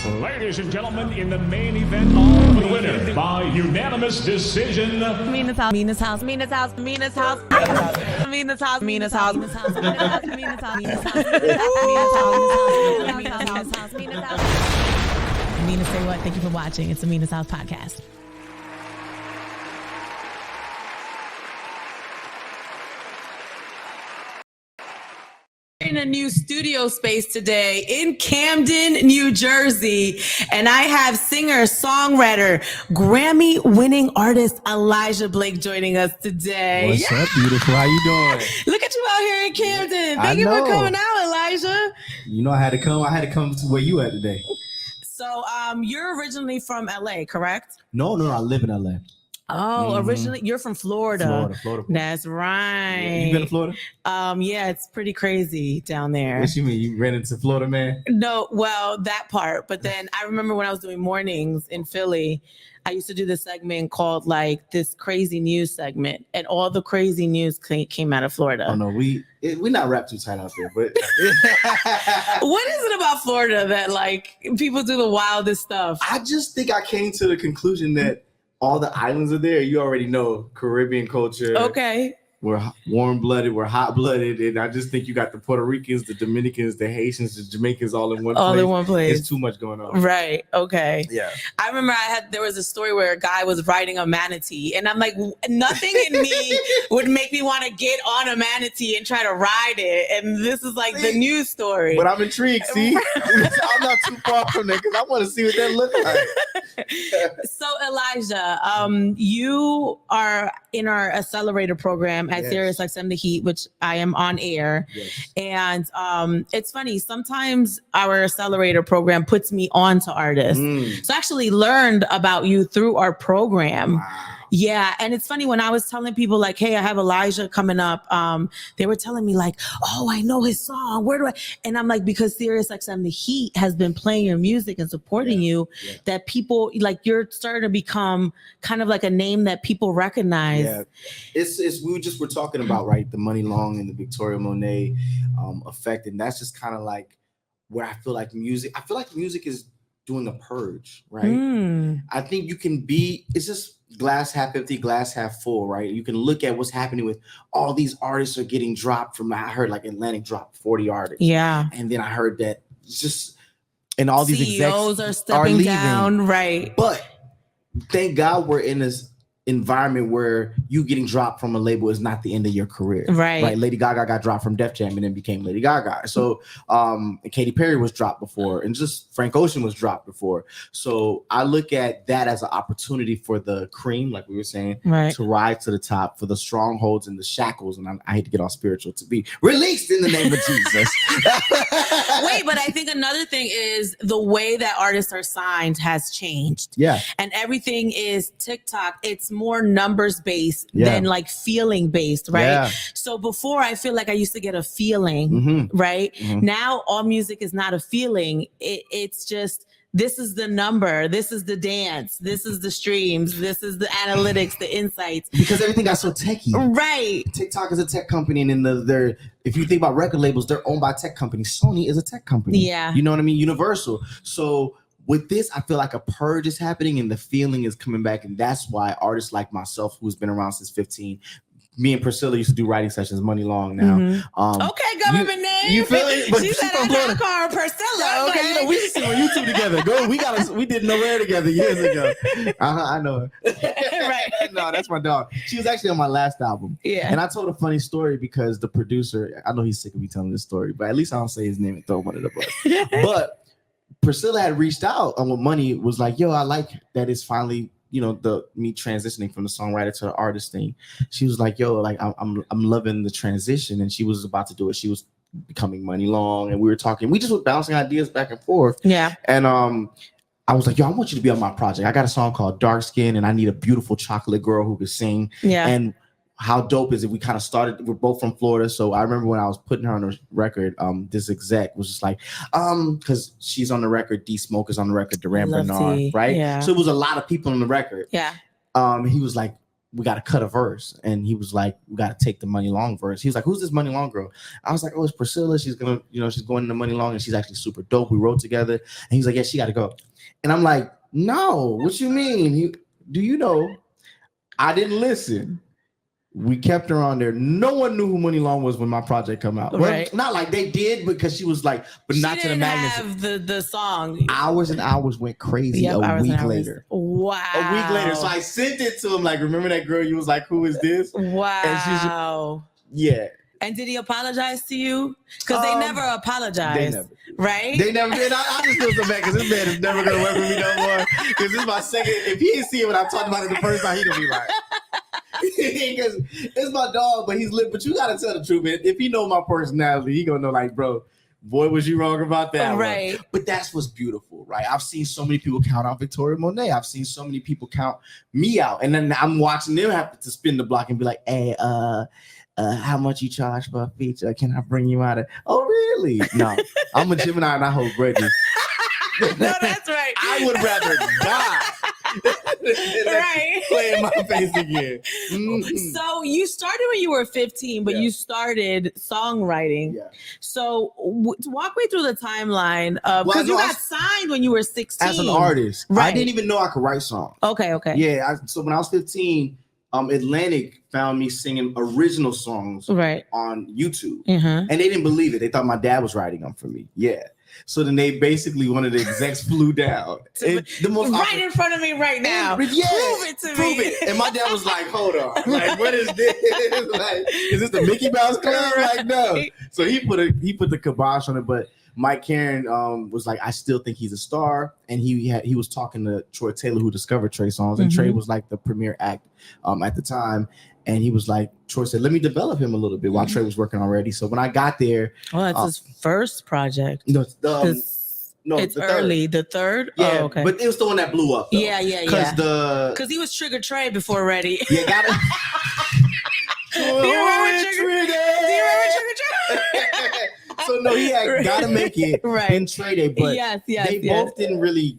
Ladies and gentlemen, in the main event, of the winner by unanimous decision. Mina's house. Mina's house. Mina's house. Mina's house. Mina's house. Mina's house. Mina's house. Mina's house. Mina's house. Mina's house. Mina's house. Mina's house. Mina, say what? Thank you for watching. It's the Mina's House podcast. In a new studio space today in Camden, New Jersey, and I have singer, songwriter, Grammy-winning artist Elijah Blake joining us today. What's up, beautiful? How you doing? Look at you out here in Camden. Thank you for coming out, Elijah. You know, I had to come to where you at today. So, you're originally from LA, correct? No, I live in LA. Oh, originally you're from Florida. Florida. That's right. Yeah, you been to Florida? Yeah, it's pretty crazy down there. What you mean? You ran into Florida, man? No, well, that part. But then I remember when I was doing mornings in Philly, I used to do this segment called like this crazy news segment, and all the crazy news came out of Florida. Oh no, we not wrapped too tight out there, but what is it about Florida that like people do the wildest stuff? I just think I came to the conclusion that all the islands are there. You already know Caribbean culture. Okay. We're warm-blooded, we're hot-blooded, and I just think you got the Puerto Ricans, the Dominicans, the Haitians, the Jamaicans all in one place. All in one place. It's too much going on. Right. Okay. Yeah. I remember there was a story where a guy was riding a manatee, and I'm like, nothing in me would make me want to get on a manatee and try to ride it. And this is like the news story. But I'm intrigued, see? I'm not too far from there because I want to see what that looks like. So Elijah, you are in our accelerator program at Sirius XM The Heat, which I am on air. Yes. And it's funny, sometimes our accelerator program puts me on to artists. So I actually learned about you through our program. Wow. Yeah. And it's funny, when I was telling people like, hey, I have Elijah coming up, they were telling me like, oh, I know his song. Where do I? And I'm like, because Sirius XM The Heat has been playing your music and supporting you, that people like, you're starting to become kind of like a name that people recognize. Yeah. It's we were talking about, right, the Money Long and the Victoria Monet effect. And that's just kind of like where I feel like music is doing a purge, right? I think you can it's just glass half empty, glass half full, right? You can look at what's happening with all these artists are getting dropped from, I heard like Atlantic dropped 40 artists. Yeah. And then I heard that just, and all these CEOs execs are stepping down, right? But thank God we're in this environment where you getting dropped from a label is not the end of your career, right? Lady Gaga got dropped from Def Jam and then became Lady Gaga. So Katy Perry was dropped before, and just Frank Ocean was dropped before. So I look at that as an opportunity for the cream, like we were saying, to rise to the top, for the strongholds and the shackles, and I hate to get all spiritual, to be released in the name of Jesus. Wait, but I think another thing is the way that artists are signed has changed. Yeah. And everything is TikTok. It's more numbers based than like feeling based, right? Yeah. So before, I feel like I used to get a feeling, right? Now all music is not a feeling. It's just, this is the number, this is the dance, this is the streams, this is the analytics, the insights. Because everything got so techy. Right. TikTok is a tech company, and then if you think about record labels, they're owned by tech companies. Sony is a tech company. Yeah. You know what I mean? Universal. So with this, I feel like a purge is happening and the feeling is coming back. And that's why artists like myself, who's been around since 15, me and Priscilla used to do writing sessions, Money Long now. Okay, government name. You feel it? But she said I call her Priscilla. Okay, you know, we used to see on YouTube together. We did Nowhere together years ago. I know her. Right. No, that's my dog. She was actually on my last album. Yeah. And I told a funny story because the producer, I know he's sick of me telling this story, but at least I don't say his name and throw him under the bus. But Priscilla had reached out on what Money was like, yo, I like that it's finally, you know, me transitioning from the songwriter to the artist thing. She was like, yo, like I'm loving the transition. And she was about to do it. She was becoming Money Long, and we were talking. We just were bouncing ideas back and forth. Yeah. And I was like, yo, I want you to be on my project. I got a song called Dark Skin, and I need a beautiful chocolate girl who could sing. Yeah. And how dope is it? We kind of started, we're both from Florida. So I remember when I was putting her on the record, this exec was just like, because she's on the record, D Smoke is on the record, Duran Bernard, right? Yeah. So it was a lot of people on the record. Yeah. He was like, we got to cut a verse. And he was like, we got to take the Money Long verse. He was like, who's this Money Long girl? I was like, oh, it's Priscilla. She's going to, she's going to Money Long and she's actually super dope. We wrote together. And he's like, yeah, she got to go. And I'm like, no, what you mean? Do you know, I didn't listen. We kept her on there. No one knew who Money Long was when my project come out. Right. Well, not like they did because she was like, but she not to the magnitude. Have the song. Hours and hours went crazy. A week later. Wow. A week later. So I sent it to him like, remember that girl? You was like, who is this? Wow. And yeah. And did he apologize to you? Because they never apologized, right? They never did. I just feel so bad because this man is never going to work with me no more. Because this is my second. If he didn't see it when I talked about it the first time, he'd be like, because it's my dog, but he's lit. But you gotta tell the truth, man. If he know my personality, he gonna know, like, bro, boy, was you wrong about that, right? One. But that's what's beautiful, right? I've seen so many people count out Victoria Monet. I've seen so many people count me out, and then I'm watching them have to spin the block and be like, hey, how much you charge for a feature? Can I bring you out of? Oh, really? No, I'm a Gemini and I hold grudges. No, that's right. I would rather die. Right. Play in my face again. Mm-hmm. So you started when you were 15, but you started songwriting. Yeah. So walk me through the timeline because you got signed when you were 16 as an artist. Right. I didn't even know I could write songs. Okay. Yeah. So when I was 15, Atlantic found me singing original songs on YouTube, and they didn't believe it. They thought my dad was writing them for me. Yeah. So then they basically, one of the execs flew down. In front of me right now. Yeah, prove it to me. Prove it. And my dad was like, hold on. Like, what is this? Like, is this the Mickey Mouse Club? Like, no. So he put the kibosh on it. But Mike Karen was like, I still think he's a star. And he was talking to Troy Taylor, who discovered Trey Songz. And Trey was like the premier act at the time. And he was like, Troy said, let me develop him a little bit while Trey was working already. So when I got there. Oh, that's his first project. No, it's early. The third? Yeah, oh, okay. But it was the one that blew up. Though. Yeah. Because he was Trigger Trey before Ready. Yeah, got it. Do you remember Trigger Trey? So no, he had Gotta Make It in Trey Day, but they both didn't really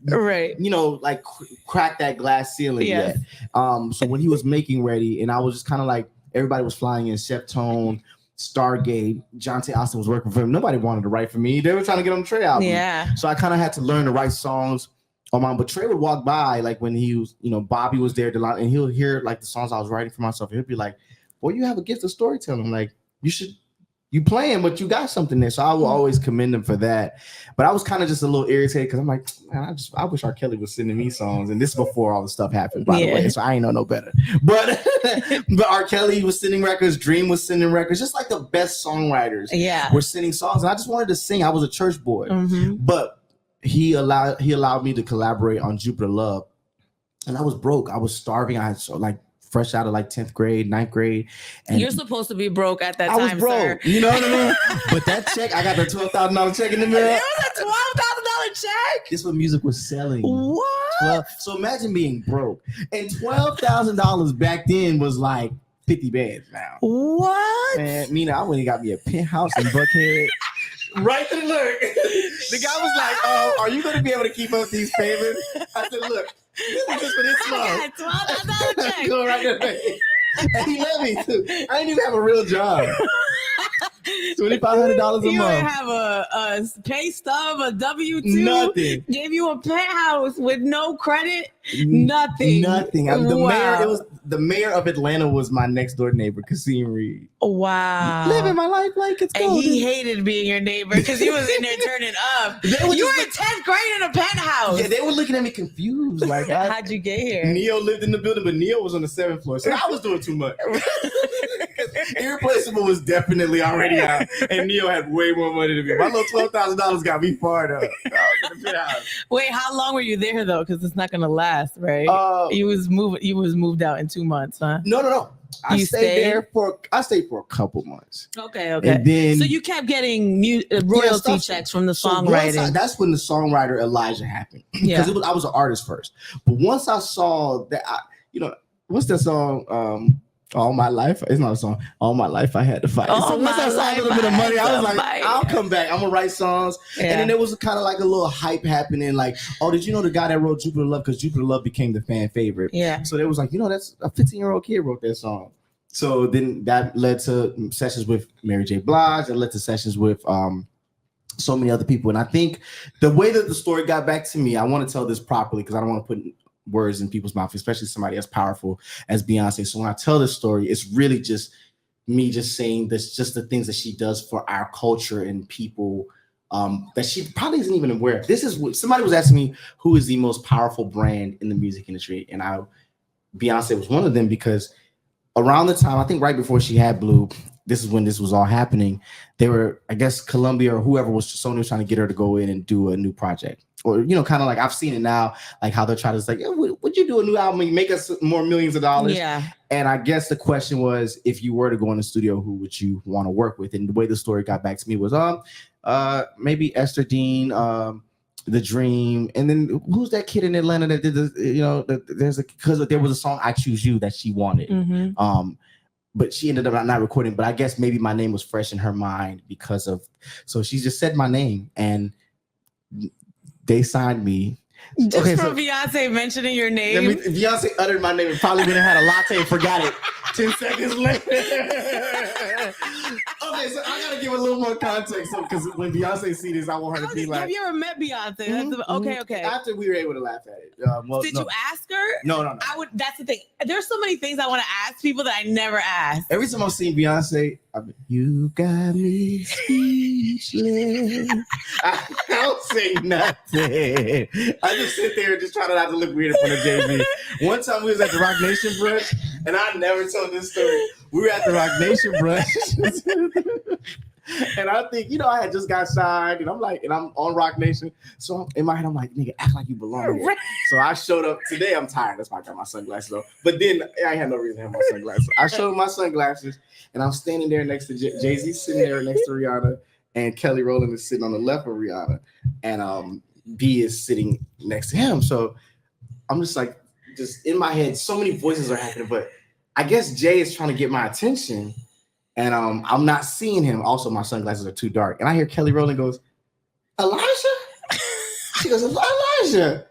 like crack that glass ceiling yet. So when he was making Ready, and I was just kind of like, everybody was flying in Chef Tone, Stargate, Jonte Austin was working for him. Nobody wanted to write for me. They were trying to get on the Trey album. Yeah. So I kind of had to learn to write songs on my own. But Trey would walk by, like when he was, Bobby was there, and he'll hear like the songs I was writing for myself. He'll be like, boy, you have a gift of storytelling. Like you playing, but you got something there. So I will always commend him for that. But I was kind of just a little irritated because I'm like, man, I wish R. Kelly was sending me songs. And this is before all the stuff happened, by the way. So I ain't know no better. But R. Kelly was sending records. Dream was sending records. Just like the best songwriters were sending songs. And I just wanted to sing. I was a church boy. But he allowed me to collaborate on Jupiter Love. And I was broke. I was starving. I had fresh out of like 10th grade, 9th grade. And you're supposed to be broke at that time, I was broke. Sir. You know what I mean? But that check, I got the $12,000 check in the mail. It was a $12,000 check? This is what music was selling. What? So imagine being broke. And $12,000 back then was like 50 bands now. What? Man, Mina, I went and got me a penthouse in Buckhead. Right to the look. The guy was like, oh, are you going to be able to keep up these payments? I said, look, this is just for this month. I got $12,000 check. Go right there. And he let me too. I didn't even have a real job. $2,500 a month. You didn't have a pay stub, a W-2. Nothing. Gave you a penthouse with no credit. Nothing. The mayor of Atlanta was my next door neighbor, Kasim Reed. Wow. Living my life like it's golden. And he hated being your neighbor because he was in there turning up. You were in 10th grade in a penthouse. Yeah, they were looking at me confused. Like, how'd you get here? Neo lived in the building, but Neo was on the 7th floor. So I was doing too much. Irreplaceable was definitely already out, and Neo had way more money than me. My little $12,000 got me fired up. Wait, how long were you there though? Because it's not gonna last, right? You was moved out in 2 months, huh? No. I stayed for a couple months. Okay. And then, so you kept getting royalty checks from the songwriting. That's when the Songwriter Elijah happened. Because I was an artist first, but once I saw that, what's that song? All my life, it's not a song. All my life I had to fight. So once I saw a little bit of money, I was like, I'll come back. I'm gonna write songs. Yeah. And then there was kind of like a little hype happening. Like, oh, did you know the guy that wrote Jupiter Love? Because Jupiter Love became the fan favorite. Yeah. So there was like, that's a 15-year-old kid wrote that song. So then that led to sessions with Mary J. Blige. That led to sessions with so many other people. And I think the way that the story got back to me, I want to tell this properly because I don't want to put words in people's mouth, especially somebody as powerful as Beyonce. So when I tell this story, it's really just me just saying this, just the things that she does for our culture and people that she probably isn't even aware of. This is what somebody was asking me, who is the most powerful brand in the music industry? And Beyonce was one of them because around the time, I think right before she had Blue, this is when this was all happening. They were, I guess, Columbia or whoever Sony was trying to get her to go in and do a new project. Or, kind of like I've seen it now, like how they're trying to say, would you do a new album and make us more millions of dollars? Yeah. And I guess the question was, if you were to go in the studio, who would you want to work with? And the way the story got back to me was, maybe Esther Dean, The Dream, and then who's that kid in Atlanta that did because there was a song I Choose You that she wanted. Mm-hmm. But she ended up not recording. But I guess maybe my name was fresh in her mind so she just said my name and they signed me. From Beyonce mentioning your name. If Beyonce uttered my name, it probably would have had a latte and forgot it 10 seconds later. Okay, so I gotta give a little more context because when Beyonce sees this, I want her to be like. Have you ever met Beyonce? Mm-hmm, okay. After we were able to laugh at it. Did you ask her? No. That's the thing. There's so many things I want to ask people that I never asked. Every time I've seen Beyonce, you got me speechless. I don't say nothing. I just sit there and just try not to look weird in front of JB. One time we was at the Rock Nation brunch, and I never told this story. We were at the Rock Nation brunch. And I think, I had just got signed, and I'm on Rock Nation. So in my head, I'm like, nigga, act like you belong here. So I showed up today. I'm tired. That's why I got my sunglasses on. But then I had no reason to have my sunglasses. I showed my sunglasses, and I'm standing there next to Jay-Z, sitting there next to Rihanna, and Kelly Rowland is sitting on the left of Rihanna, and B is sitting next to him. So I'm just like, just in my head, so many voices are happening, but I guess Jay is trying to get my attention. And I'm not seeing him. Also, my sunglasses are too dark. And I hear Kelly Rowland goes, Elijah? She goes, Elijah.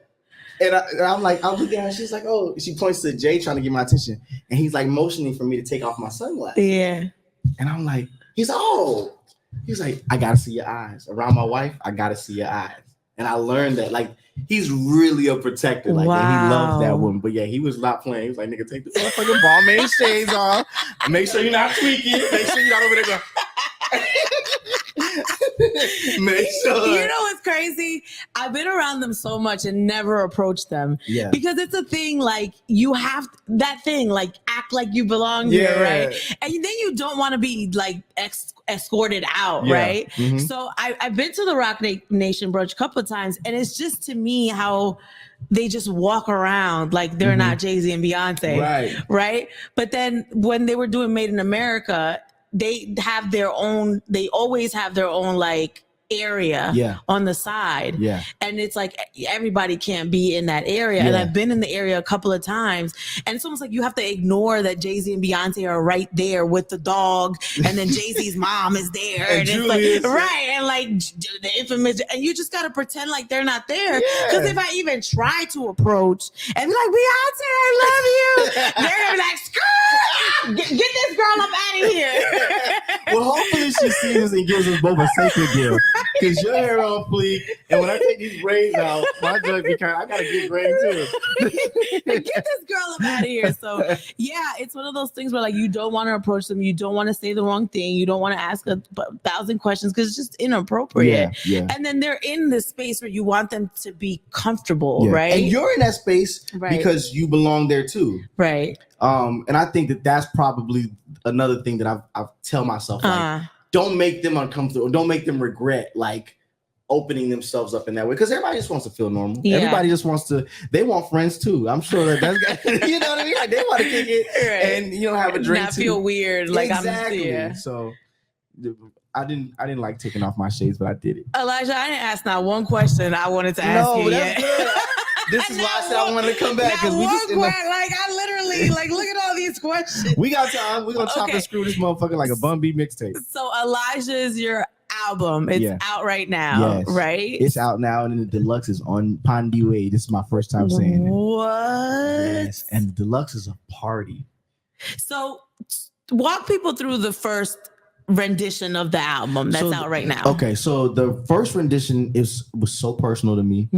And I'm like, I'm looking at her. She's like, oh, she points to Jay trying to get my attention. And he's like motioning for me to take off my sunglasses. Yeah. And I'm like, he's like, I got to see your eyes. Around my wife, I got to see your eyes. And I learned that, like, he's really a protector. Like, wow. He loves that woman. But yeah, he was not playing. He was like, nigga, take the motherfucking Balmain shades off. Make sure you're not tweaking. Make sure you're not over there going. Make sure. You know what's crazy? I've been around them so much and never approached them. Yeah. Because it's a thing, like, you have that thing, like, act like you belong here, right? And then you don't want to be, like, escorted out, right? Mm-hmm. So I've been to the Rock Nation brunch a couple of times, and it's just, to me, how they just walk around like they're not Jay-Z and Beyonce, right? But then when they were doing Made in America, they always have their own, like, area on the side. Yeah. And it's like everybody can't be in that area. Yeah. And I've been in the area a couple of times, and it's almost like you have to ignore that Jay-Z and Beyonce are right there with the dog, and then Jay-Z's mom is there. and it's like, right. And like the infamous, and you just gotta pretend like they're not there. Because if I even try to approach and be like, Beyonce, I love you, they're gonna be like, screw, get this girl up out of here. Well, hopefully she sees us and gives us both a sacred gift. Because your hair on fleek, and when I take these braids out, my joint I gotta get braids too. Get this girl up out of here. So yeah, it's one of those things where, like, you don't want to approach them, you don't want to say the wrong thing, you don't want to ask 1,000 questions because it's just inappropriate. Yeah. And then they're in this space where you want them to be comfortable, right? And you're in that space because you belong there too, right? And I think that's probably another thing that I tell myself, like, don't make them uncomfortable. Don't make them regret, like, opening themselves up in that way. Because everybody just wants to feel normal. Yeah. Everybody just wants to. They want friends too. I'm sure that's you know what I mean. Like, they want to kick it and have a drink. Not feel weird. Like, exactly. I'm. Yeah. So I didn't like taking off my shades, but I did it. Elijah, I didn't ask not one question I wanted to ask you yet. Good. This is why I said I wanted to come back, because we just like, I literally, like, look at all these these questions. We got time. We're gonna chop and screw this motherfucker like a Bun B mixtape. So Elijah is your album. It's out right now, right? It's out now, and then the deluxe is on Pondy Way. This is my first time saying it. What? Yes, and the deluxe is a party. So walk people through the first rendition of the album that's out right now. Okay, so the first rendition was so personal to me.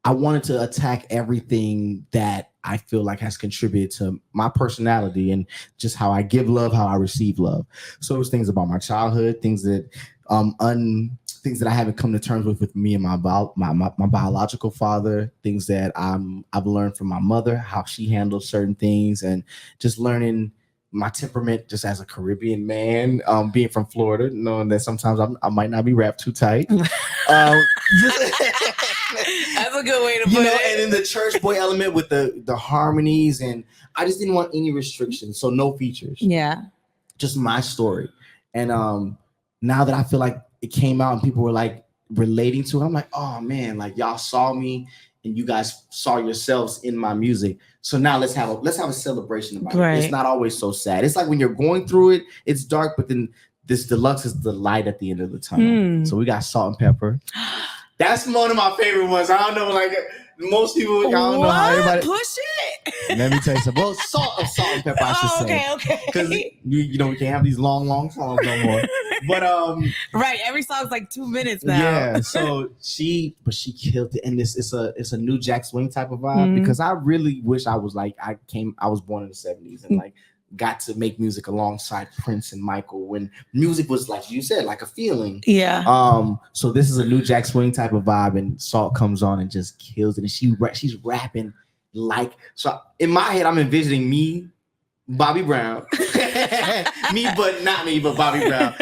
I wanted to attack everything that I feel like has contributed to my personality and just how I give love, how I receive love. So it was things about my childhood, things that things that I haven't come to terms with me and my biological father, things that I've learned from my mother, how she handles certain things, and just learning my temperament just as a Caribbean man, being from Florida, knowing that sometimes I might not be wrapped too tight. That's a good way to put it. And then the church boy element with the harmonies, and I just didn't want any restrictions, so no features. Yeah, just my story. And now that I feel like it came out and people were like relating to it, I'm like, oh man, like y'all saw me and you guys saw yourselves in my music. So now let's have a celebration about it. It's not always so sad. It's like when you're going through it, it's dark, but then this deluxe is the light at the end of the tunnel. So we got Salt and Pepper. That's one of my favorite ones. I don't know, like most people, I don't know how everybody push it. Let me tell you something. Well, Salt and Pepper, I should say. Okay. Because we can't have these long songs no more. But right, every song's like 2 minutes now. Yeah, so she killed it, and it's a new Jack Swing type of vibe because I really wish I was like I was born in the 70s and like got to make music alongside Prince and Michael when music was, like you said, like a feeling. Yeah. So this is a new Jack Swing type of vibe, and Salt comes on and just kills it, and she's rapping like, so in my head I'm envisioning me, Bobby Brown, but Bobby Brown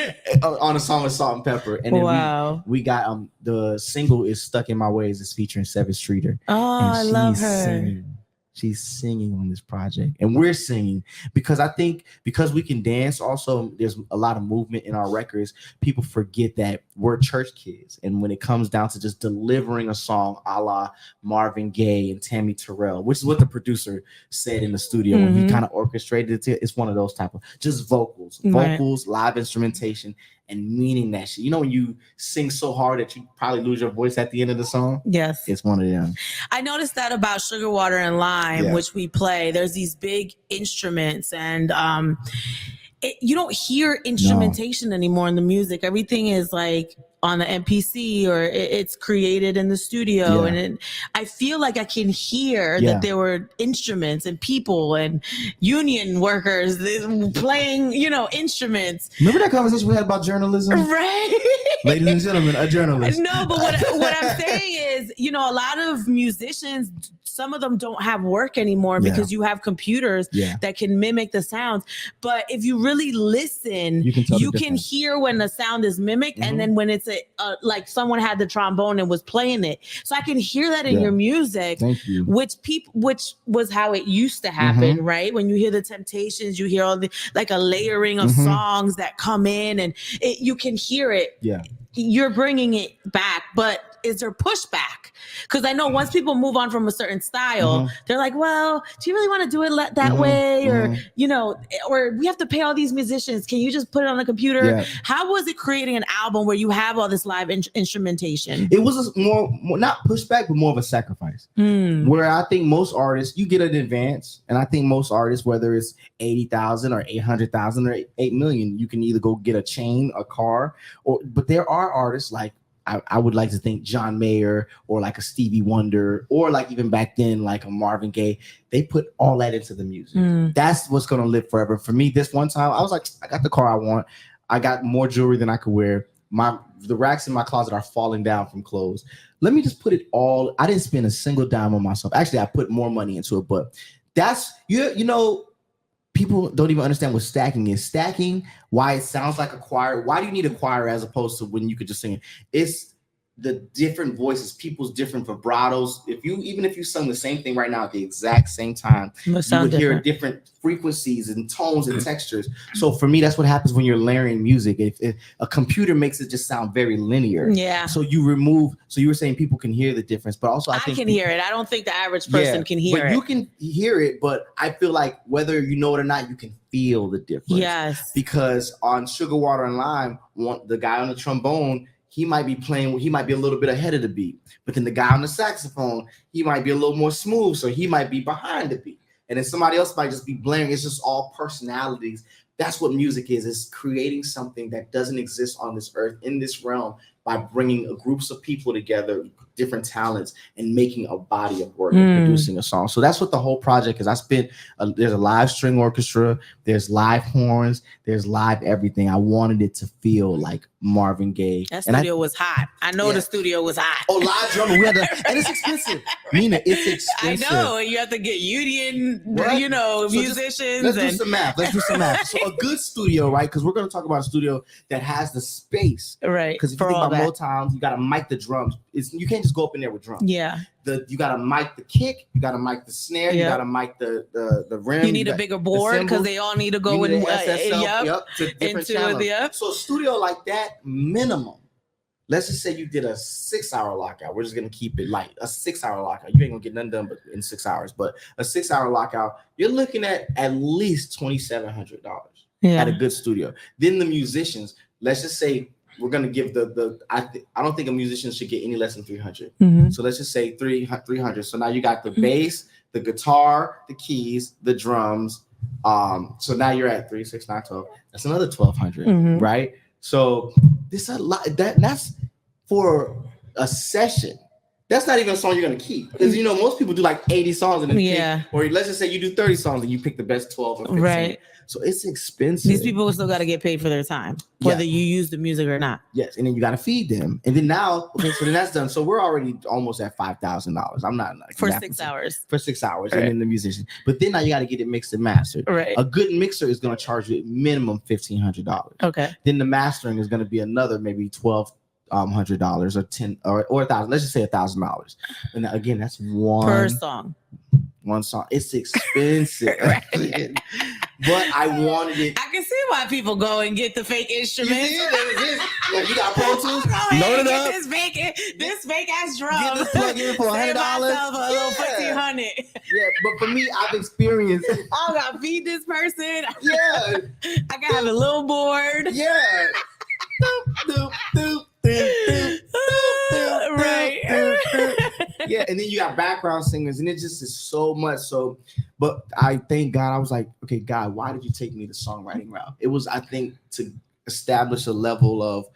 on a song with Salt and Pepper. And then we got the single is Stuck in My Ways is featuring Seven Streeter. Oh, and I love her. She's singing on this project, and we're singing because I think because we can dance. Also, there's a lot of movement in our records. People forget that we're church kids, and when it comes down to just delivering a song, a la Marvin Gaye and Tammy Terrell, which is what the producer said in the studio when he kind of orchestrated it. It's one of those type of just vocals, live instrumentation, and meaning that shit. You know when you sing so hard that you probably lose your voice at the end of the song? Yes. It's one of them. I noticed that about Sugar, Water, and Lime, which we play. There's these big instruments, and you don't hear instrumentation anymore in the music. Everything is like on the MPC or it's created in the studio. And I feel like I can hear that there were instruments and people and union workers playing, instruments. Remember that conversation we had about journalism? Right. Ladies and gentlemen, a journalist. No, but what I'm saying is, a lot of musicians, some of them don't have work anymore because you have computers that can mimic the sounds. But if you really listen, you can hear when the sound is mimicked and then when it's like someone had the trombone and was playing it. So I can hear that in your music. Thank you. Which was how it used to happen, right? When you hear the Temptations, you hear all the like a layering of songs that come in, and you can hear it. Yeah. You're bringing it back, but is there pushback? Because I know once people move on from a certain style, they're like, well, do you really want to do it that way? Or, or we have to pay all these musicians. Can you just put it on the computer? Yeah. How was it creating an album where you have all this live instrumentation? It was more not pushback, but more of a sacrifice. Where I think most artists, you get an advance. And I think most artists, whether it's 80,000 or 800,000 or 8 million, you can either go get a chain, a car, but there are artists like, I would like to think John Mayer or like a Stevie Wonder or like even back then like a Marvin Gaye. They put all that into the music. That's what's going to live forever. For me, this one time, I was like, I got the car I want. I got more jewelry than I could wear. The racks in my closet are falling down from clothes. Let me just put it all. I didn't spend a single dime on myself. Actually, I put more money into it, but that's, people don't even understand what stacking is. Stacking, why it sounds like a choir. Why do you need a choir as opposed to when you could just sing it? It's the different voices, people's different vibratos. Even if you sung the same thing right now at the exact same time, you would hear different frequencies and tones and textures. So for me, that's what happens when you're layering music. If a computer makes it just sound very linear. Yeah. So you were saying people can hear the difference, but also I think can hear it. I don't think the average person can hear it. You can hear it, but I feel like whether you know it or not, you can feel the difference. Yes. Because on Sugar, Water, and Lime, the guy on the trombone, he might be a little bit ahead of the beat. But then the guy on the saxophone, he might be a little more smooth, so he might be behind the beat. And then somebody else might just be blaring. It's just all personalities. That's what music is. It's creating something that doesn't exist on this earth, in this realm, by bringing groups of people together, different talents, and making a body of work and producing a song. So that's what the whole project is. There's a live string orchestra, there's live horns, there's live everything. I wanted it to feel like Marvin Gaye. That studio was hot. I know the studio was hot. Oh, live drummer. And it's expensive. Mina, it's expensive. I know. You have to get union, musicians. Let's do some math. So a good studio, right? Because we're going to talk about a studio that has the space. Right. Because if you think about Motown, you got to mic the drums. You can't just go up in there with drums. Yeah. You got to mic the kick. You got to mic the snare. You got to mic the rim. You need a bigger board because they all need to go in to different channels. So a studio like that, minimum. Let's just say you did a 6-hour lockout. We're just gonna keep it light. A 6-hour lockout. You ain't gonna get nothing done but in 6 hours. But a 6-hour lockout, you're looking at least $2,700 at a good studio. Then the musicians. Let's just say we're gonna give I don't think a musician should get any less than $300. So let's just say 300. So now you got the bass, the guitar, the keys, the drums. So now you're at 3, 6, 9, 12. That's another $1,200, right? So this a lot. That's for a session. That's not even a song you're gonna keep, because most people do like 80 songs and then or let's just say you do 30 songs and you pick the best 12 or 15. Right. So it's expensive. These people still got to get paid for their time, whether you use the music or not. Yes, and then you got to feed them, and then so then that's done. So we're already almost at $5,000. I'm not like for 6 hours. For 6 hours, right. And then the musician. But then now you got to get it mixed and mastered. Right. A good mixer is going to charge you minimum $1,500. Okay. Then the mastering is going to be another maybe $1,200 or $10 or $1,000. Let's just say $1,000. And again, that's per song. One song. It's expensive. But I wanted it. I can see why people go and get the fake instruments. You got Pro Tools. Load it up. This fake ass drum. Get this plug in for $100. A little $1,500. Yeah, but for me, I've experienced. I gotta feed this person. Yeah. I gotta have a little board. Yeah. Right. Yeah, and then you got background singers, and it just is so much. So, but I thank God. I was like, okay, God, why did you take me the songwriting route? It was, I think, to establish a level of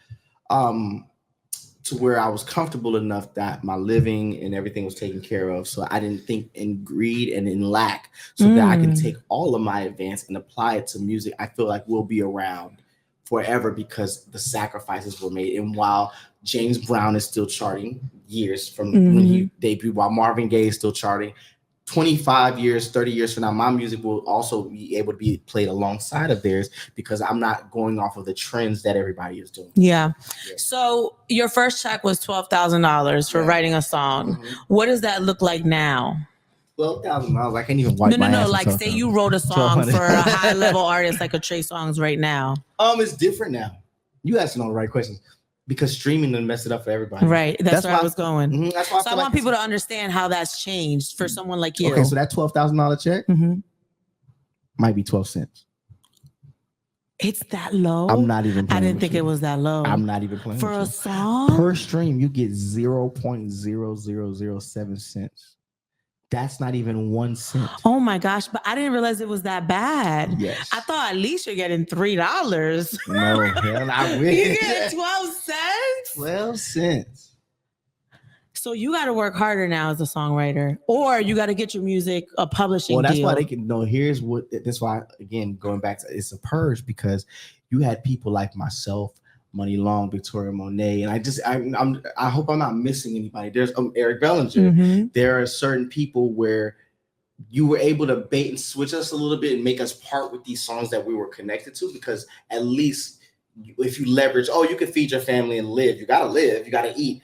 to where I was comfortable enough that my living and everything was taken care of. So I didn't think in greed and in lack, so that I can take all of my advance and apply it to music. I feel like we'll be around forever because the sacrifices were made. And while James Brown is still charting years from when he debuted, while Marvin Gaye is still charting, 25 years, 30 years from now, my music will also be able to be played alongside of theirs, because I'm not going off of the trends that everybody is doing. Yeah. So your first check was $12,000 for writing a song. What does that look like now? $12,000. I can't even wipe my ass. No. Like, say you wrote a song for a high level artist like a Trey Songz right now. It's different now. You asking all the right questions, because streaming done mess it up for everybody. Right. That's where I was going. Mm-hmm. That's why I want people to understand how that's changed for someone like you. Okay, so that $12,000 check might be 12 cents. It's that low? I'm not even playing. I didn't think it was that low. I'm not even playing. For a song? Per stream, you get 0.0007 cents. That's not even 1 cent. Oh my gosh, but I didn't realize it was that bad. Yes. I thought at least you're getting $3. No, hell, I wish. You get 12 cents? 12 cents. So you got to work harder now as a songwriter, or you got to get your music a publishing deal. Well, that's why they can know. That's why, again, going back to, it's a purge, because you had people like myself, Money Long, Victoria Monet, and I hope I'm not missing anybody. There's Eric Bellinger. There are certain people where you were able to bait and switch us a little bit and make us part with these songs that we were connected to, because at least if you leverage, you can feed your family and live. You gotta live, you gotta eat.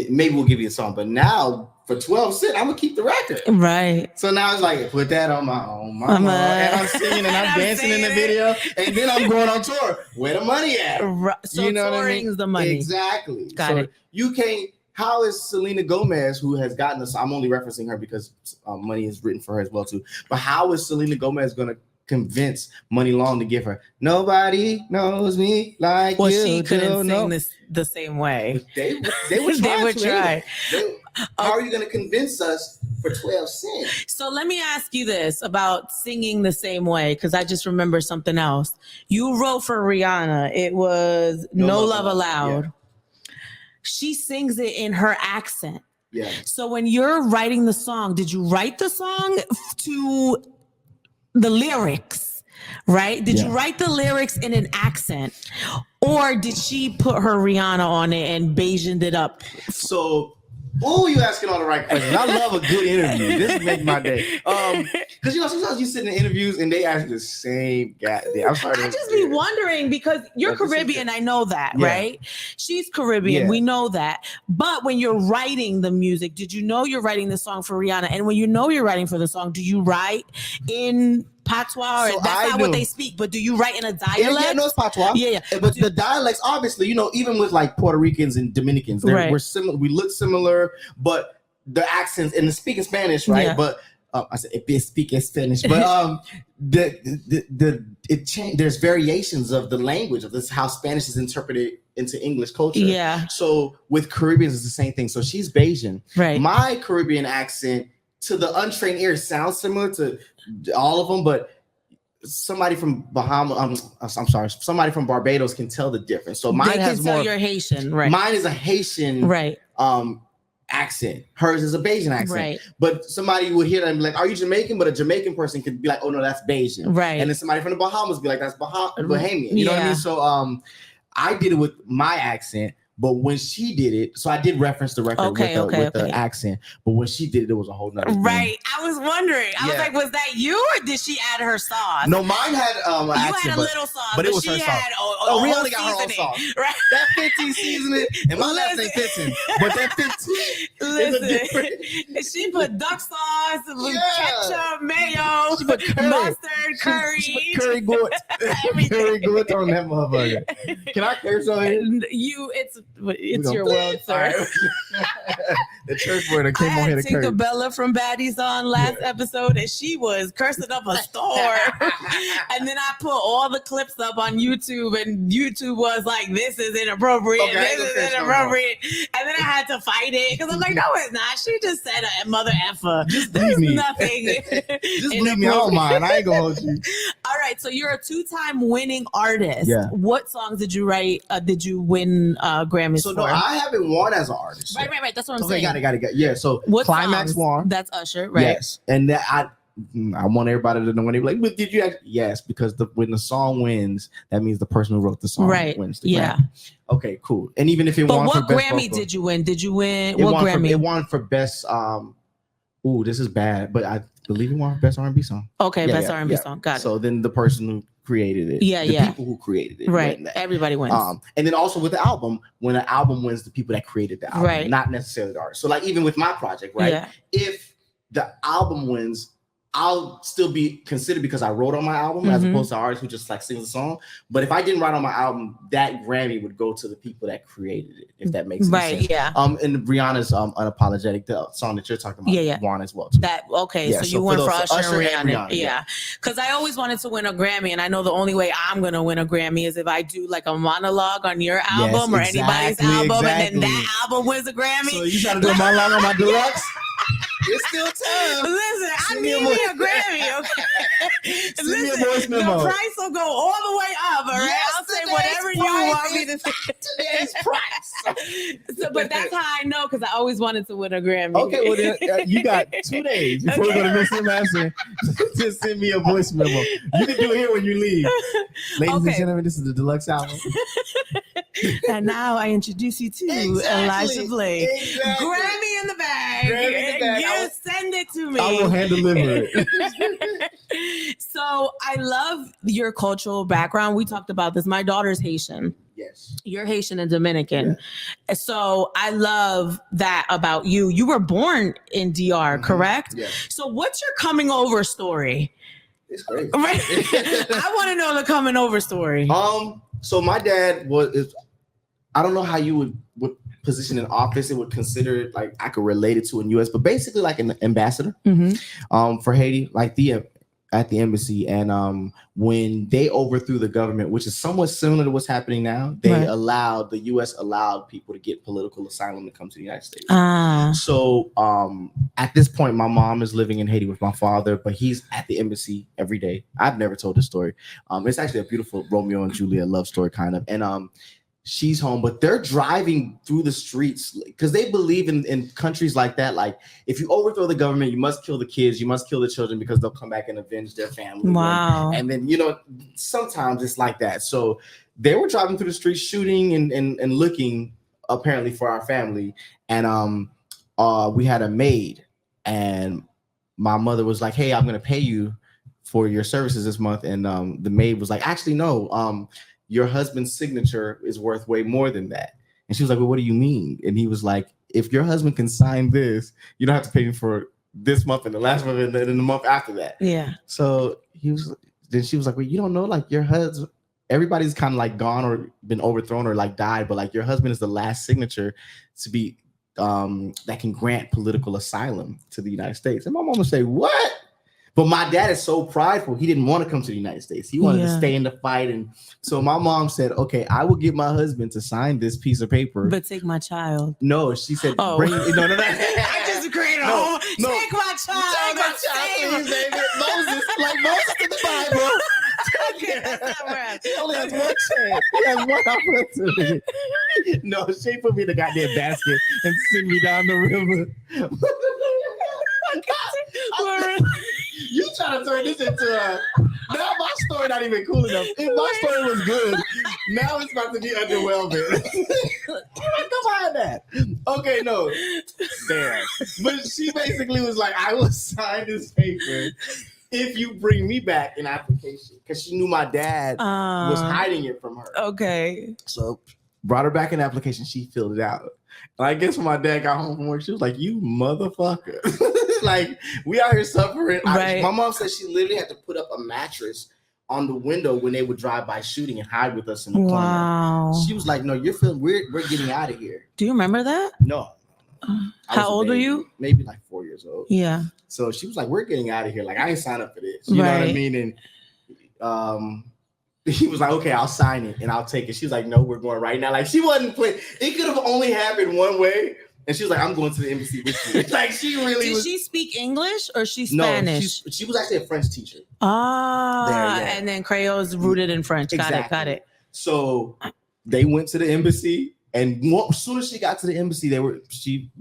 maybe we'll give you a song. But now for 12 cents, I'm gonna keep the record. Right. So now it's like, put that on my own, and I'm singing and I'm dancing in the video, and then I'm going on tour. Where the money at? Right. So you know touring's the money. Exactly. Got it. You can't. How is Selena Gomez, who has gotten us? I'm only referencing her because money is written for her as well too. But how is Selena Gomez gonna convince Money Long to give her "Nobody Knows Me Like You"? Well, she couldn't sing this the same way. They would try. How are you going to convince us for 12 cents? So let me ask you this about singing the same way, because I just remember something else. You wrote for Rihanna. It was No Love Allowed. Yeah. She sings it in her accent. Yeah. So when you're writing the song, did you write the song to the lyrics, right? Did you write the lyrics in an accent, or did she put her Rihanna on it and Bayesianed it up? So, you asking all the right questions. I love a good interview. This makes my day. Because sometimes you sit in interviews and they ask the same goddamn. I just be wondering, because you're Caribbean. I know that, right? She's Caribbean. Yeah. We know that. But when you're writing the music, did you know you're writing the song for Rihanna? And when you know you're writing for the song, do you write in patois? Or that's not what they speak, but do you write in a dialect? Yeah, no, it's patois. Yeah. But the dialects, obviously, even with like Puerto Ricans and Dominicans, we're similar. We look similar, but the accents and the speaking Spanish, right? Yeah. But I said if they speak Spanish, but it changed. There's variations of the language of this, how Spanish is interpreted into English culture. Yeah. So with Caribbeans, it's the same thing. So she's Bayesian. Right. My Caribbean accent to the untrained ear sounds similar to all of them, but somebody from somebody from Barbados can tell the difference. So mine has more. You're Haitian, right? Mine is a Haitian, right? Accent. Hers is a Bayesian accent, right? But somebody would hear that and be like, "Are you Jamaican?" But a Jamaican person could be like, "Oh no, that's Bayesian," right? And then somebody from the Bahamas be like, "That's Bahamian." You know what I mean? So I did it with my accent. But when she did it, so I did reference the record with the accent. But when she did it, it was a whole nother thing. Right. I was wondering. I was like, was that you, or did she add her sauce? No, mine had an accent. You had a little sauce, but it was she her had sauce. Rihanna got her own sauce. Right. That 15 seasoning, and my last name 15. But that 15 is a different. She put duck sauce, ketchup, mayo, mustard, curry. She put curry goat on that motherfucker. Can I curse on it? It's your world, sir. The church boy that came on here to curse. Bella from Baddies on last episode, and she was cursing up a store. And then I put all the clips up on YouTube, and YouTube was like, "This is inappropriate. This is inappropriate." And then I had to fight it because I'm like, "No, it's not. She just said a mother effer. There's nothing." Just believe me, I don't mind. I ain't gonna hold you. All right, so you're a 2-time winning artist. Yeah. What songs did you write? Did you win Grammys for? No, I haven't won as an artist. Right. That's what I'm saying. Got it. Yeah. So what Climax songs? won. That's Usher, right? Yes, and that I want everybody to know when they be like, "But did you?" Yes, because when the song wins, that means the person who wrote the song wins. Grammy. Okay, cool. And even if it won for best what Grammy vocal, did you win? Did you win? What Grammy? It won for best. This is bad, but I believe it won for best R&B song. Okay, best R&B song. Got it. So then the person who created it, the people who created it, right? Everybody wins. And then also with the album, when an album wins, the people that created the album, not necessarily the artist. So like even with my project, right? Yeah. If the album wins, I'll still be considered because I wrote on my album as opposed to artists who just like sings a song. But if I didn't write on my album, that Grammy would go to the people that created it, if that makes sense. Right, yeah. And Rihanna's Unapologetic, the song that you're talking about, won as well too. So you won for Usher and Rihanna. Yeah. Because I always wanted to win a Grammy, and I know the only way I'm gonna win a Grammy is if I do like a monologue on your album or anybody's album, and then that album wins a Grammy. So you trying to do a monologue on my deluxe? It's still time. Listen, I need me a Grammy, okay? Listen, the price will go all the way up, all right? I'll say whatever you want me to say. Today's price. But that's how I know, because I always wanted to win a Grammy. Okay, well, then, you got 2 days before we go to Mr. Master. Just send me a voice memo. You can do it here when you leave. Ladies and gentlemen, this is the deluxe album. And now I introduce you to Elijah Blake. Exactly. Grammy in the bag. Yes, send it to me. I will hand deliver it. So I love your cultural background. We talked about this. My daughter's Haitian. Yes. Yes. You're Haitian and Dominican. Yeah. So I love that about you. You were born in DR, correct? Yes. So what's your coming over story? It's great. Right? I want to know the coming over story. So my dad I don't know how you would position an office. It would consider it like I could relate it to in US, but basically like an ambassador for Haiti, like at the embassy. And when they overthrew the government, which is somewhat similar to what's happening now, the US allowed people to get political asylum to come to the United States. So at this point, my mom is living in Haiti with my father, but he's at the embassy every day. I've never told this story. It's actually a beautiful Romeo and Juliet love story kind of. And she's home, but they're driving through the streets because they believe in countries like that. Like, if you overthrow the government, you must kill the kids, you must kill the children because they'll come back and avenge their family. Wow. And then, sometimes it's like that. So they were driving through the streets, shooting and looking apparently for our family. And we had a maid, and my mother was like, "Hey, I'm going to pay you for your services this month." And the maid was like, "Actually, no, your husband's signature is worth way more than that." And she was like, "Well, what do you mean?" And he was like, "If your husband can sign this, you don't have to pay me for this month and the last month and then the month after that." Yeah. So then she was like, "Well, you don't know, like your husband, everybody's kind of like gone or been overthrown or like died, but like your husband is the last signature to be that can grant political asylum to the United States." And my mom would say, "What?" But my dad is so prideful. He didn't want to come to the United States. He wanted to stay in the fight. And so my mom said, "Okay, I will get my husband to sign this piece of paper. But take my child." No, she said, no. I just agreed. Take my child. Take my child, please, baby. Moses, like Moses in the Bible. Okay, that's not right. He only has one chance. He has one opportunity. No, she put me in the goddamn basket and send me down the river. You trying to turn this into now my story not even cool enough. If my story was good, now it's about to be underwhelming. Come on, that. Okay, no. Damn. But she basically was like, "I will sign this paper if you bring me back an application," because she knew my dad was hiding it from her. Okay. So brought her back an application. She filled it out. And I guess when my dad got home from work, she was like, "You motherfucker." Like, we out here suffering. Right. My mom said she literally had to put up a mattress on the window when they would drive by shooting and hide with us in the corner. She was like, "No, we're getting out of here." Do you remember that? No. How old are you? Maybe like 4 years old. Yeah. So she was like, "We're getting out of here. Like, I ain't signed up for this." You know what I mean? And he was like, "Okay, I'll sign it and I'll take it." She was like, "No, we're going right now." Like, she wasn't playing. It could have only happened one way. And she was like, "I'm going to the embassy with you." Like, she really Did she speak English or she Spanish? No, she was actually a French teacher. And then Creole is rooted in French. Exactly. Got it. So they went to the embassy, and as soon as she got to the embassy,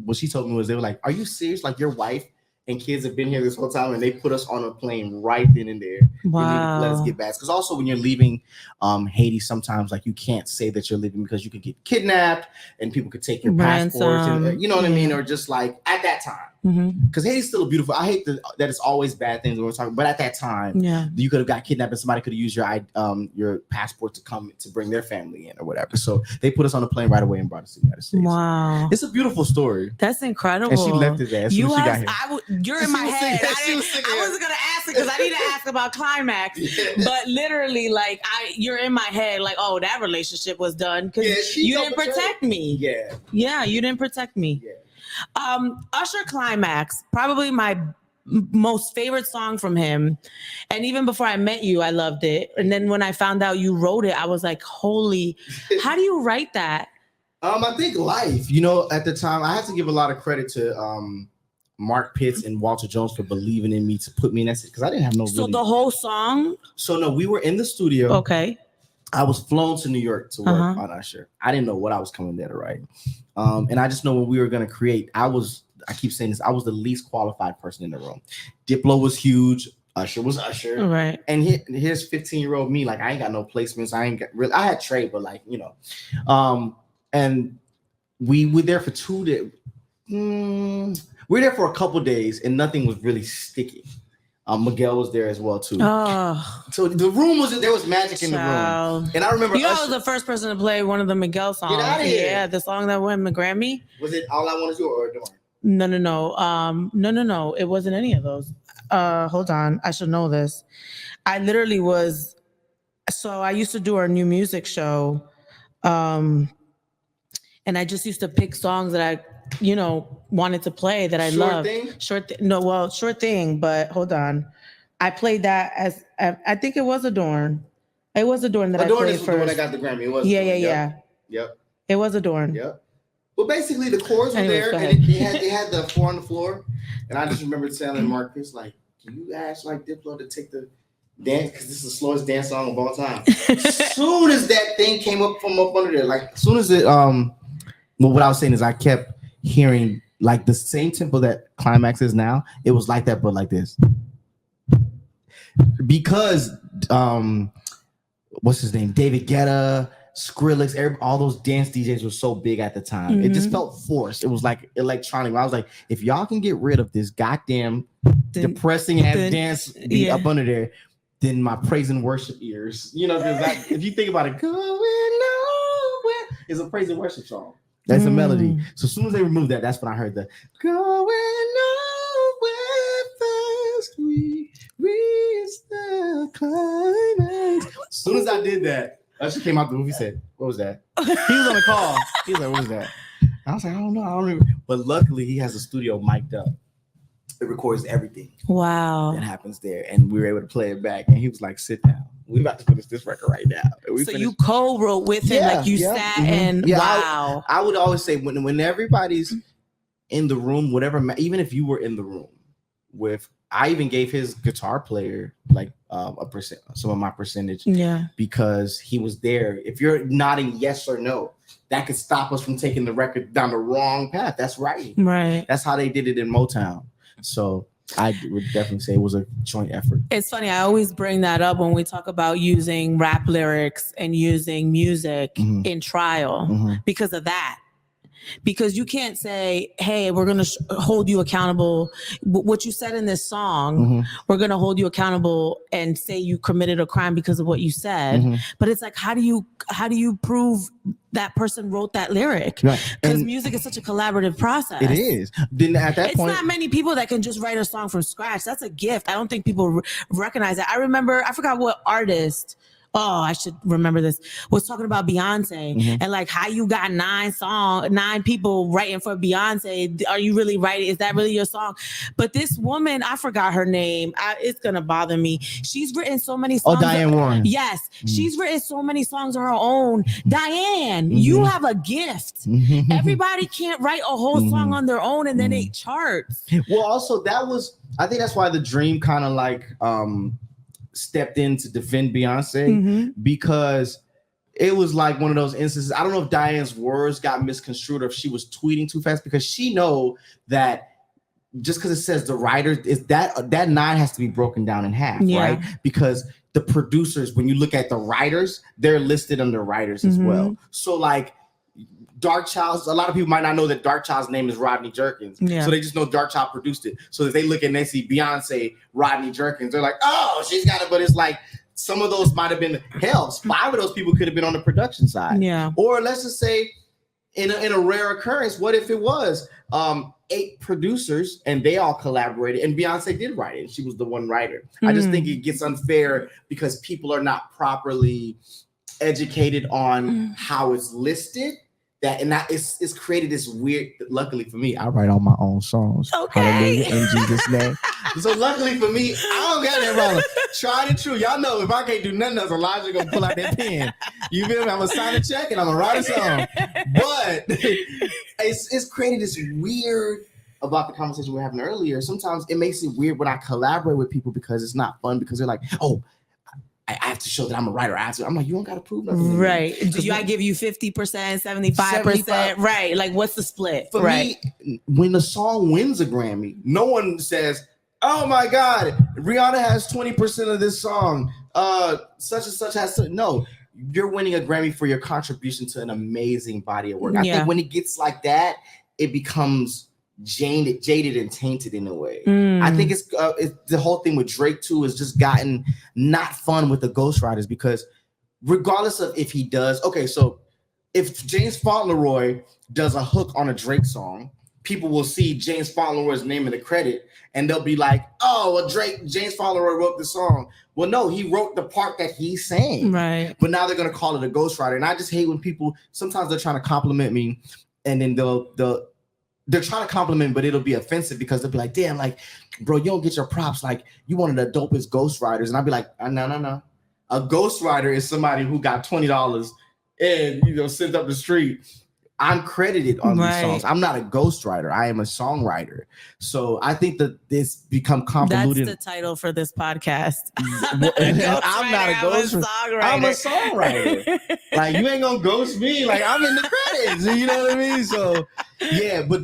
what she told me was, they were like, "Are you serious? Like, your wife and kids have been here this whole time?" And they put us on a plane right then and there. Wow. Let us get back. Because also when you're leaving Haiti, sometimes like you can't say that you're leaving because you could get kidnapped and people could take your passports. And, you know what I mean? Or just like at that time. Because Haiti's still beautiful. I hate that it's always bad things when we're talking, but at that time, you could have got kidnapped and somebody could have used your passport to come to bring their family in or whatever. So they put us on a plane right away and brought us to the United States. Wow. It's a beautiful story. That's incredible. And she left his ass. You're in my head. I wasn't going to ask it because I need to ask about Climax. But literally, like, you're in my head, like, oh, that relationship was done because you didn't protect me. Yeah, you didn't protect me. Usher Climax, probably my most favorite song from him. And even before I met you, I loved it. And then when I found out you wrote it, I was like, holy, how do you write that? I think life, at the time, I have to give a lot of credit to Mark Pitts and Walter Jones for believing in me to put me in that, because I didn't have no. So the whole song? So no, we were in the studio. Okay. I was flown to New York to work on Usher. I didn't know what I was coming there to write. And I just know when we were going to create, I keep saying this, I was the least qualified person in the room. Diplo was huge. Usher was Usher. Right. And here's 15-year-old me. Like, I ain't got no placements. I had Trey, but like, and we were there for 2 days. We were there for a couple days and nothing was really sticky. Miguel was there as well too. Oh, so there was magic in the room. And I remember I was the first person to play one of the Miguel songs. Get out of here. Yeah, the song that won the Grammy. Was it All I Want Is You or Adorn? No. It wasn't any of those. Hold on. I should know this. I literally was. So I used to do our new music show, and I just used to pick songs that I, wanted to play that I loved. Short Thing. But hold on, I played that as I think it was Adorn. It was Adorn that I played first. The one that got the Grammy. It was. Yeah. Yep. It was Adorn. Yep. Well, basically the chords were there, and they had the 4 on the floor, and I just remember telling Marcus, like, "Can you ask like Diplo to take the dance because this is the slowest dance song of all time." As soon as that thing came up from up under there, like as soon as it what I was saying is I kept hearing like the same tempo that Climax is now. It was like that, but like this. Because what's his name? David Guetta, Skrillex, all those dance DJs were so big at the time. It just felt forced. It was like electronic. I was like, if y'all can get rid of this goddamn depressing ass dance beat up under there, then my praise and worship ears, because if you think about it, Going Nowhere is a praise and worship song. That's a melody. So as soon as they removed that, that's when I heard the Going Nowhere first we reach the climax. As soon as I did that, Usher came out the movie. Said, "What was that?" He was on the call. He was like, "What was that?" I was like, "I don't know. I don't remember." But luckily, he has a studio mic'd up. It records everything. Wow. That happens there, and we were able to play it back. And he was like, "Sit down. We about to finish this record right now." You co-wrote with him, like you sat and wow. I would always say when everybody's in the room, whatever, even if you were in the room with. I even gave his guitar player like some of my percentage, because he was there. If you're nodding yes or no, that could stop us from taking the record down the wrong path. That's right. That's how they did it in Motown. So I would definitely say it was a joint effort. It's funny. I always bring that up when we talk about using rap lyrics and using music in trial because of that. Because you can't say, hey, we're going to hold you accountable. What you said in this song, we're going to hold you accountable and say you committed a crime because of what you said. But it's like, how do you prove that person wrote that lyric? Because music is such a collaborative process. It is. Then at that point, it's not many people that can just write a song from scratch. That's a gift. I don't think people recognize that. I forgot what artist. Oh, I should remember this. Was talking about Beyonce and like how you got 9 people writing for Beyonce. Are you really writing? Is that really your song? But this woman, I forgot her name. It's gonna bother me. She's written so many songs. Oh, Diane Warren. Yes, she's written so many songs of her own. Diane, you have a gift. Everybody can't write a whole song on their own and then it charts. Well, also I think that's why The Dream kind of like stepped in to defend Beyonce because it was like one of those instances. I don't know if Diane's words got misconstrued or if she was tweeting too fast, because she know that just because it says the writer is that 9 has to be broken down in half, right? Because the producers, when you look at the writers, they're listed under writers as well. So like Dark Child, a lot of people might not know that Dark Child's name is Rodney Jerkins. So they just know Dark Child produced it. So if they look and they see Beyonce, Rodney Jerkins, they're like, oh, she's got it. But it's like some of those might have been 5 of those people could have been on the production side. Or let's just say in a rare occurrence, what if it was 8 producers and they all collaborated and Beyonce did write it and she was the one writer. I just think it gets unfair because people are not properly educated on how it's listed. It's created this weird. Luckily for me, I write all my own songs. Okay. Hallelujah, in Jesus' name. So luckily for me, I don't got that problem. Tried and true. Y'all know if I can't do nothing else, Elijah gonna pull out that pen. You feel me? I'm gonna sign a check and I'm gonna write a song. But it's created this weird about the conversation we were having earlier. Sometimes it makes it weird when I collaborate with people because it's not fun because they're like, oh, I have to show that I'm a writer. I'm like, you don't got to prove nothing. Right. Do I give you 50%, 75%? Right. Like, what's the split? For me, when the song wins a Grammy, no one says, oh my God, Rihanna has 20% of this song. Such and such has to. No, you're winning a Grammy for your contribution to an amazing body of work. I think when it gets like that, it becomes jaded and tainted in a way. I think it's the whole thing with Drake too is just gotten not fun with the ghostwriters, because regardless of if he does, okay, so if James Fauntleroy does a hook on a Drake song, people will see James Fauntleroy's name in the credit and they'll be like, oh, well, James Fauntleroy wrote the song. Well, no, he wrote the part that he's saying. Right. But now they're going to call it a ghostwriter. And I just hate when people, sometimes they're trying to compliment me and then they're trying to compliment me, but it'll be offensive because they'll be like, damn, like, bro, you don't get your props. Like, you one of the dopest ghostwriters. And I'll be like, no. A ghostwriter is somebody who got $20 and, sent up the street. I'm credited on these songs. I'm not a ghostwriter. I am a songwriter. So I think that this become convoluted. That's the title for this podcast. I'm not a ghostwriter. I'm a songwriter. Like, you ain't gonna ghost me. Like, I'm in the credits. You know what I mean? So yeah, but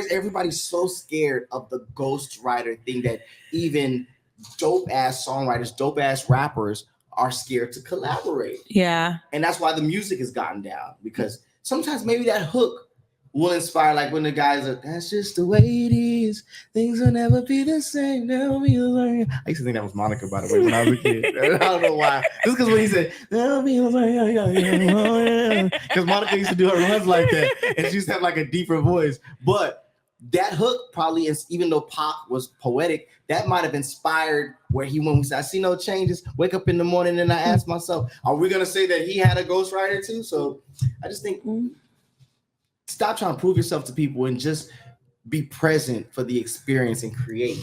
everybody's so scared of the ghostwriter thing that even dope ass songwriters, dope ass rappers are scared to collaborate. Yeah. And that's why the music has gotten down, because sometimes maybe that hook will inspire, like when the guys are, that's just the way it is. Things will never be the same. I used to think that was Monica, by the way, when I was a kid. I don't know why. Just because when he said, because Monica used to do her runs like that. And she used to have like a deeper voice. But that hook probably is, even though Pac was poetic, that might have inspired where he went. I see no changes. Wake up in the morning and I ask myself, are we going to say that he had a ghostwriter too? So I just think stop trying to prove yourself to people and just be present for the experience and create.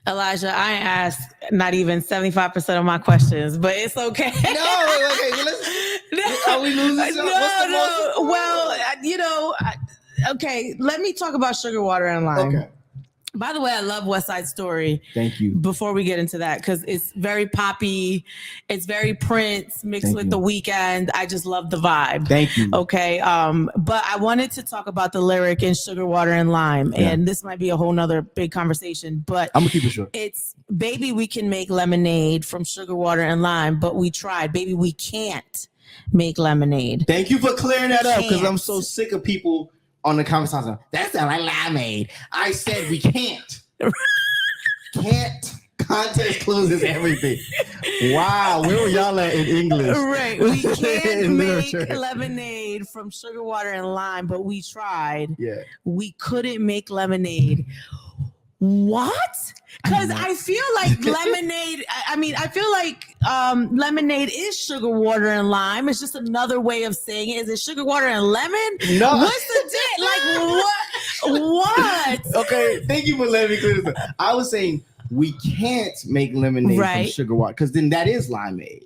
Elijah, I asked not even 75% of my questions, but it's okay. No, okay. Are we losing something? Okay, let me talk about Sugar Water and Lime. Okay. By the way, I love West Side Story. Thank you. Before we get into that, because it's very poppy, it's very Prince mixed with The Weeknd. I just love the vibe. Thank you. Okay. But I wanted to talk about the lyric in Sugar Water and Lime, and this might be a whole nother big conversation, but I'm gonna keep it short. It's, baby, we can make lemonade from sugar water and lime, but we tried. Baby, we can't make lemonade. Thank you for clearing that up, because I'm so sick of people on the conversation. That's not like limeade. I said we can't. Can't. Context clues everything. Wow, where were y'all at in English? Right. We can't make lemonade from sugar water and lime, but we tried. Yeah. We couldn't make lemonade. What? Because I feel like lemonade, I feel like lemonade is sugar, water, and lime. It's just another way of saying it. Is it sugar, water, and lemon? No. What's the date? Like, what? Okay, thank you for letting me clear this up. I was saying we can't make lemonade from sugar water, because then that is limeade.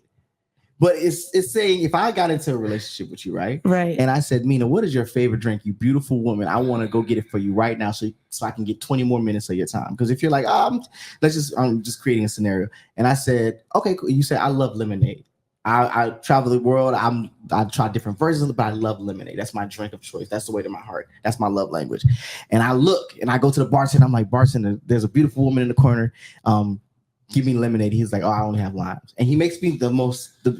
But it's saying, if I got into a relationship with you, right? Right. And I said, Mina, what is your favorite drink? You beautiful woman. I want to go get it for you right now, so I can get 20 more minutes of your time. Because if you're like, I'm just creating a scenario. And I said, okay, cool. You said, I love lemonade. I travel the world. I try different versions, but I love lemonade. That's my drink of choice. That's the way to my heart. That's my love language. And I look and I go to the bartender. I'm like, bartender, there's a beautiful woman in the corner. Give me lemonade. He's like, oh, I only have limes. And he makes me the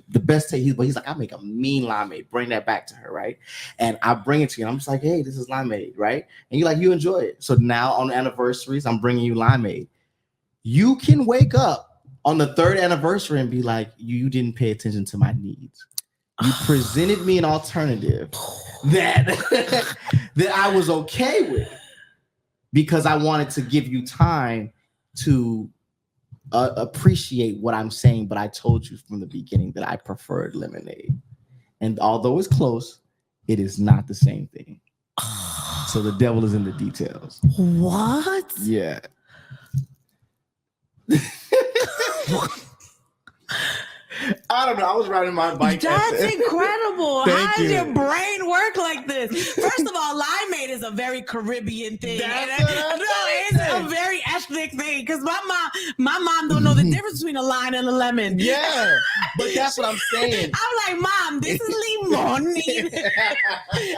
best taste. But he's like, I make a mean limeade. Bring that back to her, right? And I bring it to you. And I'm just like, hey, this is limeade, right? And you're like, you enjoy it. So now on anniversaries, I'm bringing you limeade. You can wake up on the third anniversary and be like, you didn't pay attention to my needs. You presented me an alternative that I was okay with, because I wanted to give you time to appreciate what I'm saying, but I told you from the beginning that I preferred lemonade. And although it's close, it is not the same thing. So the devil is in the details. What? Yeah. I don't know. I was riding my bike. That's incredible. How does your brain work like this? First of all, limeade is a very Caribbean thing. It's a very ethnic thing, because my mom don't know the difference between a lime and a lemon. Yeah, but that's what I'm saying. I'm like, Mom, this is limonade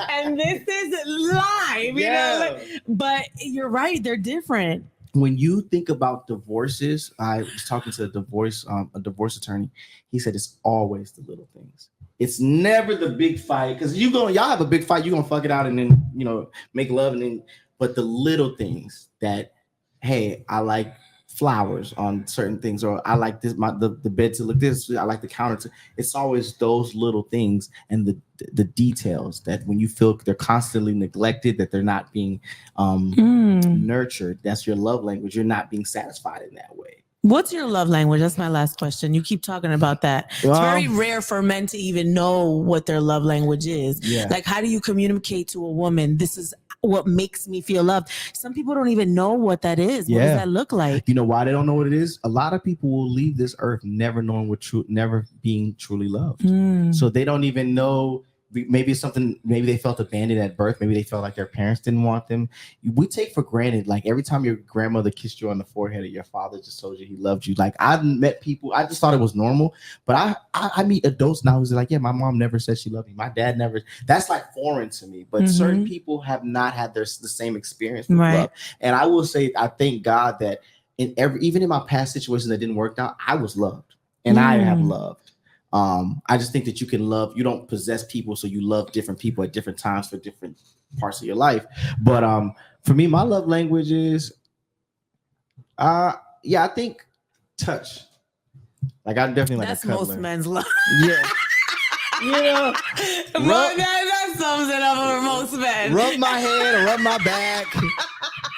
and this is lime. You know? But you're right; they're different. When you think about divorces, I was talking to a divorce attorney. He said it's always the little things. It's never the big fight, because y'all have a big fight, you're gonna fuck it out and then make love, and then but the little things that, hey, I like flowers on certain things, or I like this, the bed to look this, I like the counter to, it's always those little things and the details that when you feel they're constantly neglected, that they're not being nurtured, that's your love language. You're not being satisfied in that way. What's your love language? That's my last question. You keep talking about that. It's very rare for men to even know what their love language is. Yeah. Like, how do you communicate to a woman, this is what makes me feel loved? Some people don't even know what that is. What does that look like? You know why they don't know what it is? A lot of people will leave this earth never knowing never being truly loved. So they don't even know. Maybe it's something, maybe they felt abandoned at birth. Maybe they felt like their parents didn't want them. We take for granted, like every time your grandmother kissed you on the forehead or your father just told you he loved you. Like I've met people, I just thought it was normal. But I meet adults now who's like, yeah, my mom never said she loved me. My dad never. That's like foreign to me. But certain people have not had the same experience with love. And I will say, I thank God that even in my past situations that didn't work out, I was loved and I have loved. I just think that you can love, you don't possess people, so you love different people at different times for different parts of your life. But for me, my love language is I think touch. Like I'm definitely that's like a cuddler. Most men's love. Yeah. You know, that sums it up for most men. Rub my head or rub my back.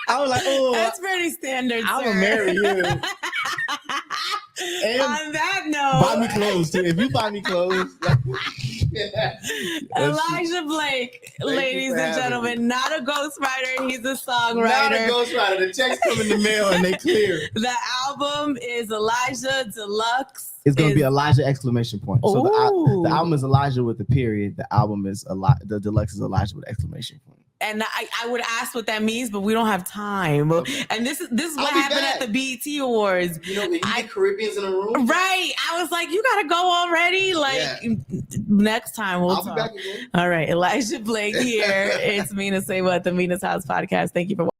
I was like, oh, that's pretty standard. I'm gonna marry you. And on that note, buy me clothes too. If you buy me clothes, Elijah Blake, ladies and gentlemen, not a ghostwriter. He's a songwriter. Not a ghostwriter. The checks come in the mail and they clear. The album is Elijah Deluxe. It's going to be Elijah exclamation point. So the album is Elijah with the period. The album is the deluxe is Elijah with exclamation point. And I would ask what that means, but we don't have time. Okay. And this is what happened at the BET Awards. You know, you get Caribbeans in a room. Right. I was like, you got to go already. Like next time we'll talk. Be back again. All right. Elijah Blake here. It's Mina SayWhat, the Mina's House podcast. Thank you for watching.